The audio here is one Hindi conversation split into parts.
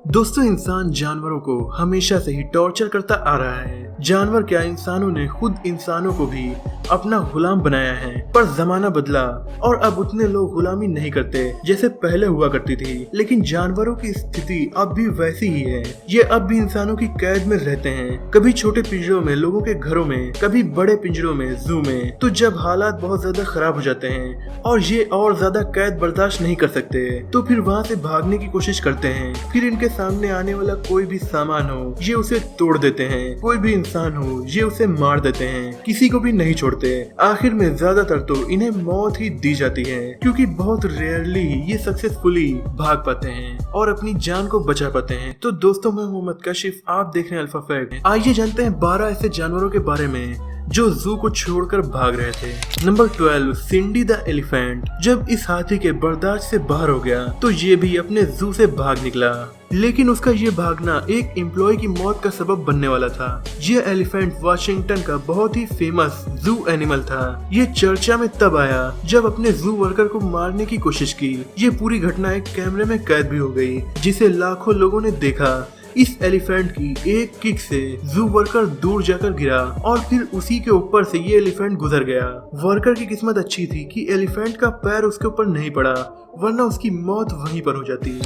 दोस्तों, इंसान जानवरों को हमेशा से ही टॉर्चर करता आ रहा है। जानवर क्या, इंसानों ने खुद इंसानों को भी अपना गुलाम बनाया है। पर जमाना बदला और अब उतने लोग गुलामी नहीं करते जैसे पहले हुआ करती थी। लेकिन जानवरों की स्थिति अब भी वैसी ही है। ये अब भी इंसानों की कैद में रहते हैं, कभी छोटे पिंजरों में, लोगों के घरों में, कभी बड़े पिंजरों में, जू में। तो जब हालात बहुत ज्यादा खराब हो जाते हैं और ये और ज्यादा कैद बर्दाश्त नहीं कर सकते, तो फिर वहाँ से भागने की कोशिश करते हैं। फिर इनके सामने आने वाला कोई भी सामान हो, ये उसे तोड़ देते हैं। कोई भी इंसान हो, ये उसे मार देते हैं। किसी को भी नहीं छोड़ते। आखिर में ज्यादातर तो इन्हें मौत ही दी जाती है, क्योंकि बहुत रेयरली ये सक्सेसफुली भाग पाते हैं और अपनी जान को बचा पाते हैं। तो दोस्तों, मैं मोहम्मद काशिफ, आप देख रहे हैं अल्फा फैक्ट। आइए जानते हैं 12 ऐसे जानवरों के बारे में जो जू को छोड़कर भाग रहे थे। Number 12, Cindy the elephant. जब इस हाथी के बर्दाश्त से बाहर हो गया तो ये भी अपने जू से भाग निकला, लेकिन उसका ये भागना एक एम्प्लॉय की मौत का सबब बनने वाला था। ये एलिफेंट वाशिंगटन का बहुत ही फेमस जू एनिमल था। ये चर्चा में तब आया जब अपने जू वर्कर को मारने की कोशिश की। ये पूरी घटना एक कैमरे में कैद भी हो गई, जिसे लाखों लोगों ने देखा। इस एलिफेंट की एक किक से जू वर्कर दूर जाकर गिरा और फिर उसी के ऊपर से ये एलिफेंट गुजर गया। वर्कर की किस्मत अच्छी थी कि एलिफेंट का पैर उसके ऊपर नहीं पड़ा, वरना उसकी मौत वहीं पर हो जाती।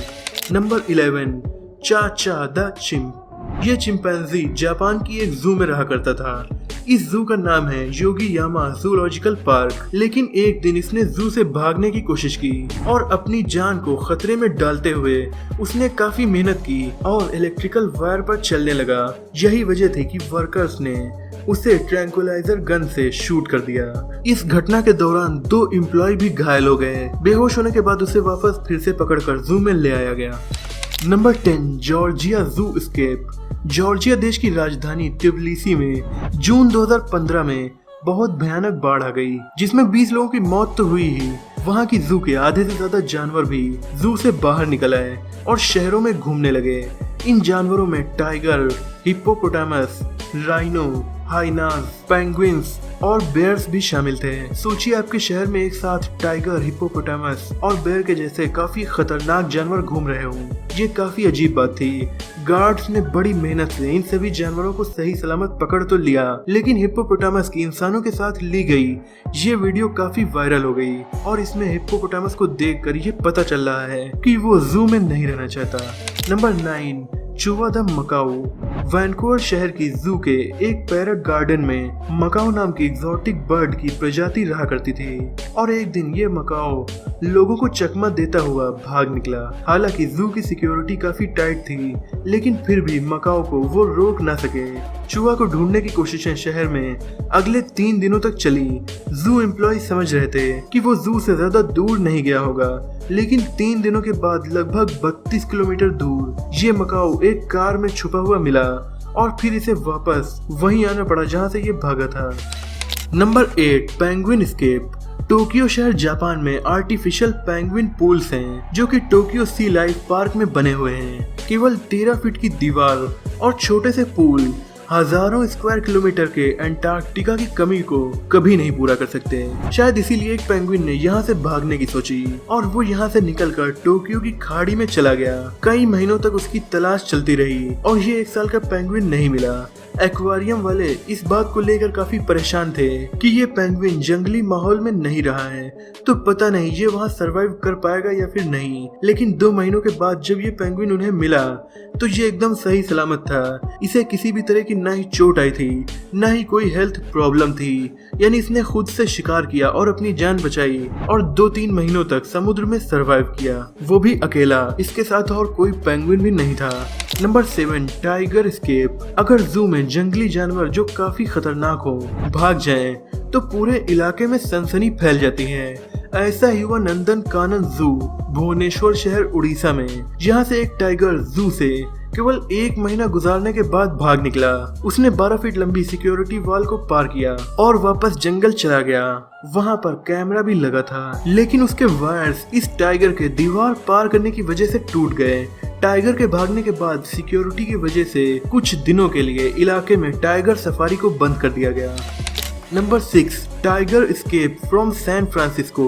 नंबर 11, चाचा द चिंप। ये चिंपैंजी जापान की एक जू में रहा करता था। इस जू का नाम है योगियामा जूलॉजिकल पार्क। लेकिन एक दिन इसने जू से भागने की कोशिश की और अपनी जान को खतरे में डालते हुए उसने काफी मेहनत की और इलेक्ट्रिकल वायर पर चलने लगा। यही वजह थी कि वर्कर्स ने उसे ट्रैंकुलाइजर गन से शूट कर दिया। इस घटना के दौरान 2 एम्प्लॉय भी घायल हो गए। बेहोश होने के बाद उसे वापस फिर से पकड़कर जू में ले आया गया। नंबर 10, जॉर्जिया जू एस्केप। जॉर्जिया देश की राजधानी ट्बिलिसी में जून 2015 में बहुत भयानक बाढ़ आ गई, जिसमें 20 लोगों की मौत तो हुई ही, वहाँ की जू के आधे से ज्यादा जानवर भी जू से बाहर निकल आए और शहरों में घूमने लगे। इन जानवरों में tiger, hippopotamus, rhino, hyenas, penguins और बेयर्स भी शामिल थे। सोचिए, आपके शहर में एक साथ टाइगर, हिप्पोपोटामस और बेयर के जैसे काफी खतरनाक जानवर घूम रहे हों। ये काफी अजीब बात थी। गार्ड्स ने बड़ी मेहनत से इन सभी जानवरों को सही सलामत पकड़ तो लिया, लेकिन हिप्पोपोटामस की इंसानों के साथ ली गई ये वीडियो काफी वायरल हो गई और इसमें हिप्पोपोटामस को देखकर ये पता चल रहा है कि वो जू में नहीं रहना चाहता। नंबर 9, चूहा द मकाऊ। वैनकूवर शहर की जू के एक पैरट गार्डन में मकाऊ नाम की एग्जॉटिक बर्ड की प्रजाति रहा करती थी और एक दिन ये मकाऊ लोगों को चकमा देता हुआ भाग निकला। हालांकि जू की सिक्योरिटी काफी टाइट थी, लेकिन फिर भी मकाऊ को वो रोक ना सके। चूहा को ढूंढने की कोशिशें शहर में अगले 3 दिनों तक चली। जू एम्प्लॉय समझ रहे थे कि वो जू से ज्यादा दूर नहीं गया होगा, लेकिन 3 दिनों के बाद लगभग 32 किलोमीटर दूर ये मकाऊ एक कार में छुपा हुआ मिला और फिर इसे वापस वहीं आना पड़ा जहां से ये भागा था। Number 8, penguin escape. टोक्यो शहर जापान में आर्टिफिशियल पेंगुइन पूल्स हैं, जो कि टोक्यो सी लाइफ पार्क में बने हुए हैं। केवल 13 फीट की दीवार और छोटे से पूल हजारों स्क्वायर किलोमीटर के अंटार्कटिका की कमी को कभी नहीं पूरा कर सकते। शायद इसीलिए एक पेंगुइन ने यहाँ से भागने की सोची और वो यहाँ से निकलकर टोक्यो की खाड़ी में चला गया। कई महीनों तक उसकी तलाश चलती रही और ये 1 साल का पेंगुइन नहीं मिला। एक्वेरियम वाले इस बात को लेकर काफी परेशान थे कि ये पेंगुइन जंगली माहौल में नहीं रहा है, तो पता नहीं ये वहाँ सरवाइव कर पाएगा या फिर नहीं। लेकिन 2 महीनों के बाद जब ये पेंगुइन उन्हें मिला तो ये एकदम सही सलामत था। इसे किसी भी तरह की ना ही चोट आई थी, ना ही कोई हेल्थ प्रॉब्लम थी। यानी इसने खुद से शिकार किया और अपनी जान बचाई और 2-3 महीनों तक समुद्र में सरवाइव किया, वो भी अकेला। इसके साथ और कोई पेंगुइन भी नहीं था। Number 7, tiger escape. अगर जू में जंगली जानवर जो काफी खतरनाक हो भाग जाएं, तो पूरे इलाके में सनसनी फैल जाती है। ऐसा ही हुआ नंदन कानन जू, भुवनेश्वर शहर उड़ीसा में। यहाँ से एक टाइगर जू से केवल 1 महीना गुजारने के बाद भाग निकला। उसने 12 फीट लंबी सिक्योरिटी वॉल को पार किया और वापस जंगल चला गया। वहाँ पर कैमरा भी लगा था, लेकिन उसके वायर्स इस टाइगर के दीवार पार करने की वजह से टूट गए। टाइगर के भागने के बाद सिक्योरिटी की वजह से कुछ दिनों के लिए इलाके में टाइगर सफारी को बंद कर दिया गया। Number 6, tiger escape from San Francisco.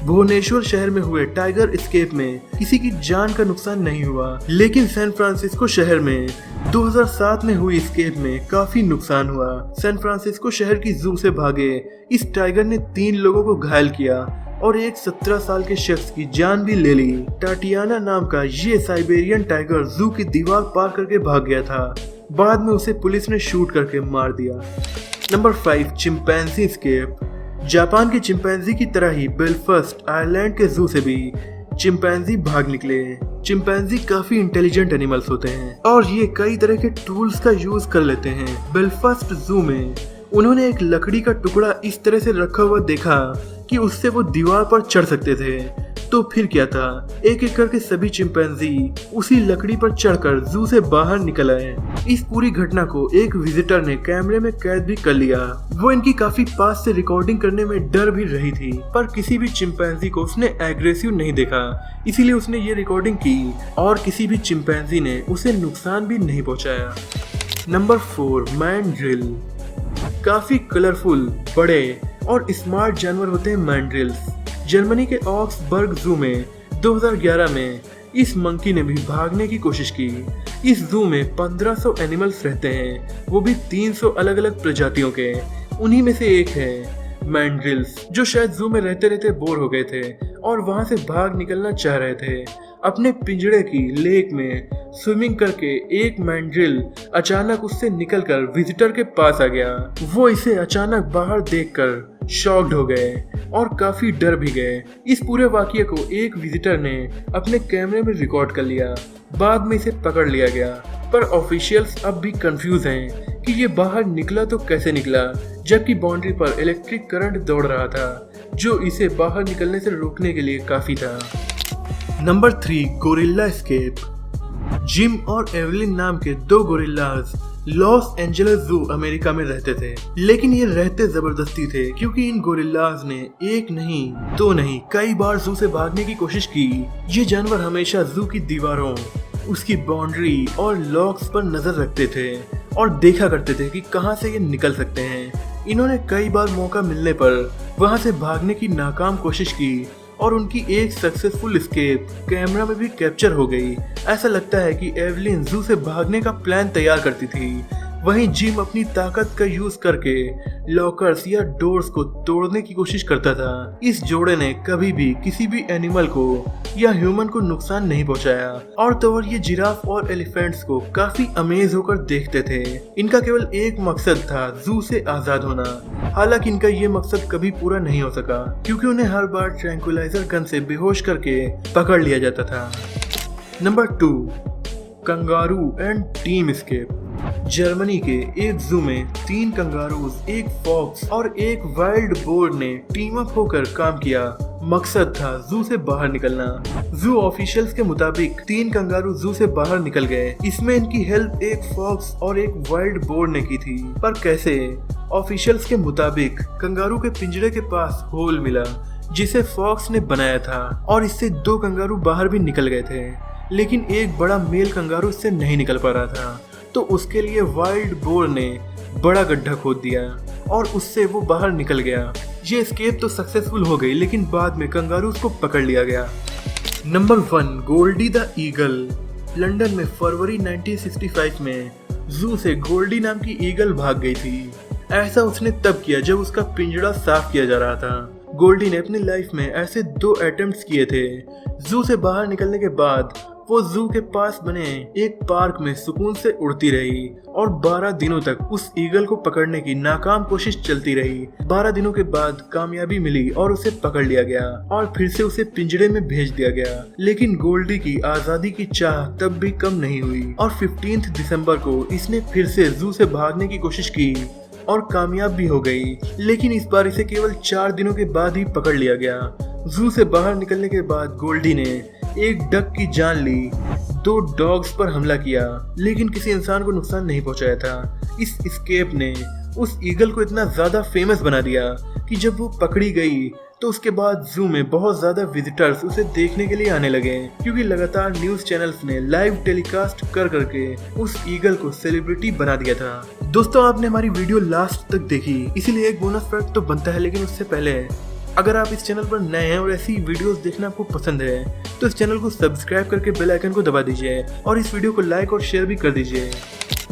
Bhubaneswar शहर में हुए टाइगर एस्केप में किसी की जान का नुकसान नहीं हुआ, लेकिन सैन फ्रांसिस्को शहर में 2007 में हुई एस्केप में काफी नुकसान हुआ। सैन फ्रांसिस्को शहर की जू से भागे इस टाइगर ने 3 लोगों को घायल किया और एक 17 साल के शख्स की जान भी ले ली। टाटियाना नाम का ये साइबेरियन टाइगर जू की दीवार पार करके भाग गया था। बाद में उसे पुलिस ने शूट करके मार दिया। Number 5, chimpanzee escape. जापान के चिंपैंजी की तरह ही बेलफास्ट आयरलैंड के जू से भी चिंपैंजी भाग निकले। चिंपैंजी काफी इंटेलिजेंट एनिमल्स होते हैं और ये कई तरह के टूल्स का यूज कर लेते हैं। बेलफास्ट जू में उन्होंने एक लकड़ी का टुकड़ा इस तरह से रखा हुआ देखा कि उससे वो दीवार पर चढ़ सकते थे। तो फिर क्या था, एक एक करके सभी चिंपैंजी उसी लकड़ी पर चढ़कर जू से बाहर निकल आए। इस पूरी घटना को एक विजिटर ने कैमरे में कैद भी कर लिया। वो इनकी काफी पास से रिकॉर्डिंग करने में डर भी रही थी, पर किसी भी चिंपैंजी को उसने एग्रेसिव नहीं देखा, इसीलिए उसने ये रिकॉर्डिंग की और किसी भी चिंपैंजी ने उसे नुकसान भी नहीं पहुंचाया। Number 4, mandrill. काफी कलरफुल, बड़े और स्मार्ट जानवर होते हैं मैंड्रिल्स। जर्मनी के ऑक्सबर्ग जू में 2011 में इस मंकी ने भी भागने की कोशिश की। इस जू में 1500 एनिमल्स रहते हैं, वो भी 300 अलग अलग प्रजातियों के। उन्हीं में से एक है मैंड्रिल्स, जो शायद जू में रहते रहते बोर हो गए थे और वहां से भाग निकलना चाह रहे थे। अपने पिंजड़े की लेक में स्विमिंग करके एक मैंड्रिल अचानक उससे निकलकर विजिटर के पास आ गया। वो इसे अचानक बाहर देखकर शॉक्ड हो गए और काफी डर भी गए। इस पूरे वाकये को एक विजिटर ने अपने कैमरे में रिकॉर्ड कर लिया। बाद में इसे पकड़ लिया गया, पर ऑफिशियल्स अब भी कंफ्यूज हैं कि ये बाहर निकला तो कैसे निकला, जबकि बाउंड्री पर इलेक्ट्रिक करंट दौड़ रहा था, जो इसे बाहर निकलने से रोकने के लिए काफी था। Number 3, gorilla escape. जिम और एवलिन नाम के 2 गोरिल्लाज लॉस एंजेलिस जू अमेरिका में रहते थे, लेकिन ये रहते जबरदस्ती थे क्योंकि इन गोरिल्लाज ने एक नहीं, 2 नहीं, कई बार जू से भागने की कोशिश की। ये जानवर हमेशा जू की दीवारों, उसकी बाउंड्री और लॉक्स पर नजर रखते थे और देखा करते थे कि कहां से ये निकल सकते हैं। इन्होंने कई बार मौका मिलने पर वहां से भागने की नाकाम कोशिश की और उनकी एक सक्सेसफुल एस्केप कैमरा में भी कैप्चर हो गई। ऐसा लगता है कि एवलिन जू से भागने का प्लान तैयार करती थी, वहीं जिम अपनी ताकत का यूज करके लॉकर्स या डोर्स को तोड़ने की कोशिश करता था। इस जोड़े ने कभी भी किसी भी एनिमल को या ह्यूमन को नुकसान नहीं पहुंचाया और तो और ये जिराफ और एलिफेंट्स को काफी अमेज होकर देखते थे। इनका केवल एक मकसद था, जू से आजाद होना। हालांकि इनका ये मकसद कभी पूरा नहीं हो सका क्योंकि उन्हें हर बार ट्रैंक्विलाइजर गन से बेहोश करके पकड़ लिया जाता था। Number 2, kangaroo and team escape. Germany के एक जू में 3 कंगारूज, एक फॉक्स और एक वाइल्ड बोर ने टीम अप होकर काम किया। मकसद था जू से बाहर निकलना। जू ऑफिशियल्स के मुताबिक 3 कंगारू जू से बाहर निकल गए। इसमें इनकी हेल्प एक फॉक्स और एक वाइल्ड बोर ने की थी, पर कैसे? ऑफिशियल्स के मुताबिक कंगारू के पिंजरे के पास होल मिला जिसे फॉक्स ने बनाया था और इससे 2 कंगारू बाहर भी निकल गए थे, लेकिन एक बड़ा मेल कंगारू इससे नहीं निकल पा रहा था, तो उसके लिए वाइल्ड बोर ने बड़ा गड्ढा खोद दिया और उससे वो बाहर निकल गया। ये एस्केप तो सक्सेसफुल हो गई, लेकिन बाद में कंगारूज को पकड़ लिया गया। Number 1, Goldie the eagle. London में फरवरी 1965 में जू से गोल्डी नाम की ईगल भाग गई थी। ऐसा उसने तब किया जब उसका पिंजड़ा साफ किया जा रहा था। गोल्डी ने अपनी लाइफ में ऐसे 2 अटेम्प्ट्स किए थे। जू से बाहर निकलने के बाद वो जू के पास बने एक पार्क में सुकून से उड़ती रही और 12 दिनों तक उस ईगल को पकड़ने की नाकाम कोशिश चलती रही। 12 दिनों के बाद कामयाबी मिली और उसे पकड़ लिया गया और फिर से उसे पिंजरे में भेज दिया गया। लेकिन गोल्डी की आजादी की चाह तब भी कम नहीं हुई और 15 दिसंबर को इसने फिर से जू से भागने की कोशिश की और कामयाब भी हो गई, लेकिन इस बार इसे केवल 4 दिनों के बाद ही पकड़ लिया गया। जू से बाहर निकलने के बाद गोल्डी ने एक डक की जान ली, 2 डॉग्स पर हमला किया, लेकिन किसी इंसान को नुकसान नहीं पहुंचाया था। इस एस्केप ने उस ईगल को इतना ज्यादा फेमस बना दिया कि जब वो पकड़ी गई तो उसके बाद जू में बहुत ज्यादा विजिटर्स उसे देखने के लिए आने लगे, क्योंकि लगातार न्यूज चैनल्स ने लाइव टेलीकास्ट कर करके उस ईगल को सेलिब्रिटी बना दिया था। दोस्तों, आपने हमारी वीडियो लास्ट तक देखी, इसीलिए एक बोनस फैक्ट तो बनता है, लेकिन उससे पहले अगर आप इस चैनल पर नए हैं और ऐसी वीडियोस देखना आपको पसंद है तो इस चैनल को सब्सक्राइब करके बेल आइकन को दबा दीजिए और इस वीडियो को लाइक और शेयर भी कर दीजिए।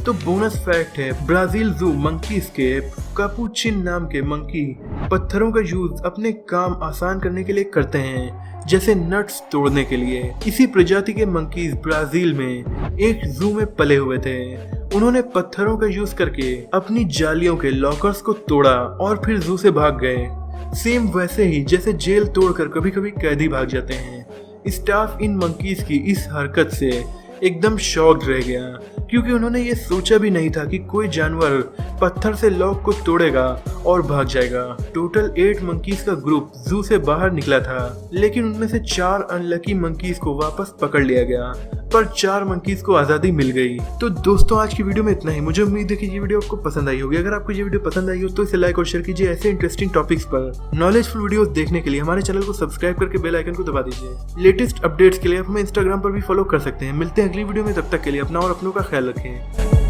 तो बोनस फैक्ट है, ब्राजील जू मंकी स्केप कापुचिन नाम के मंकी पत्थरों का यूज अपने काम आसान करने के लिए करते हैं, जैसे नट्स तोड़ने के लिए। इसी प्रजाति के मंकीज ब्राजील में एक जू में पले हुए थे। उन्होंने पत्थरों का यूज करके अपनी जालियों के लॉकर्स को तोड़ा और फिर जू से भाग गए। सेम वैसे ही जैसे जेल तोड़कर कभी कभी कैदी भाग जाते हैं। स्टाफ इन मंकीज की इस हरकत से एकदम शॉक्ड रह गया, क्योंकि उन्होंने ये सोचा भी नहीं था कि कोई जानवर पत्थर से लॉक को तोड़ेगा और भाग जाएगा। टोटल 8 मंकीज का ग्रुप जू से बाहर निकला था, लेकिन उनमें से 4 अनलकी मंकीज को वापस पकड़ लिया गया, पर 4 मंकीज को आज़ादी मिल गई। तो दोस्तों आज की वीडियो में इतना ही। मुझे उम्मीद है कि ये वीडियो आपको पसंद आई होगी। अगर आपको ये वीडियो पसंद आई हो तो इसे लाइक और शेयर कीजिए। ऐसे इंटरेस्टिंग टॉपिक्स पर नॉलेजफुल वीडियोस देखने के लिए हमारे चैनल को सब्सक्राइब करके बेल आइकन को दबा दीजिए। लेटेस्ट अपडेट्स के लिए आप हमें इंस्टाग्राम पर भी फॉलो कर सकते हैं। मिलते हैं अगली वीडियो में, तब तक के लिए अपना और अपनों का ख्याल रखें।